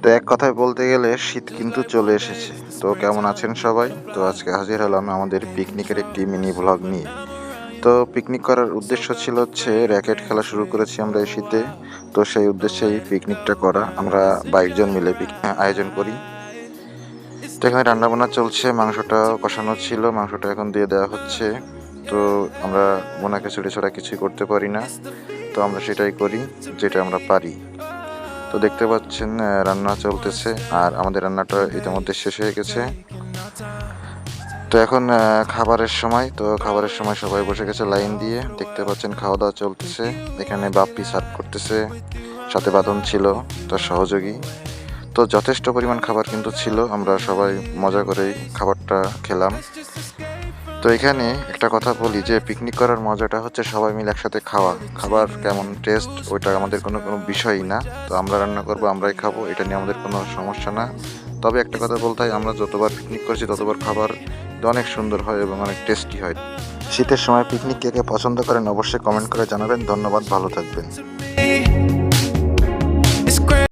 তো এক কথায় বলতে গেলে শীত কিন্তু চলে এসেছে। তো কেমন আছেন সবাই? তো আজকে হাজির হলাম আমাদের পিকনিকের একটি মিনি ভ্লগ নিয়ে। তো পিকনিক করার উদ্দেশ্য ছিল হচ্ছে র্যাকেট খেলা শুরু করেছি আমরা এই শীতে। তো সেই উদ্দেশ্যেই পিকনিকটা করা। আমরা 22 জন মিলে আয়োজন করি। তো এখানে রান্নাবান্না চলছে, মাংসটা কষানো ছিল, মাংসটা এখন দিয়ে দেওয়া হচ্ছে। তো আমরা বোনা খিচুড়ি ছাড়া কিছুই করতে পারি না। তো আমরা সেটাই করি যেটা আমরা পারি। তো দেখতে পাচ্ছেন রান্না চলতেছে আর আমাদের রান্নাটা ইতিমধ্যে শেষ হয়ে গেছে। তো এখন খাবারের সময়, তো খাবারের সময় সবাই বসে গেছে লাইন দিয়ে, দেখতে পাচ্ছেন খাওয়া দাওয়া চলতেছে। এখানে বাপ্পি সার্ভ করতেছে, সাথে বাদন ছিল তার সহযোগী। তো যথেষ্ট পরিমাণ খাবার কিন্তু ছিল, আমরা সবাই মজা করেই খাবারটা খেলাম। তো এখানে একটা কথা বলি যে পিকনিক করার মজাটা হচ্ছে সবাই মিলে একসাথে খাওয়া। খাবার কেমন টেস্ট ওইটা আমাদের কোনো বিষয়ই না। তো আমরা রান্না করবো, আমরাই খাবো, এটা নিয়ে আমাদের কোনো সমস্যা না। তবে একটা কথা বলতে হয়, আমরা যতবার পিকনিক করেছি ততবার খাবার অনেক সুন্দর হয় এবং অনেক টেস্টি হয়। শীতের সময় পিকনিক কে কে পছন্দ করেন অবশ্যই কমেন্ট করে জানাবেন। ধন্যবাদ, ভালো থাকবেন।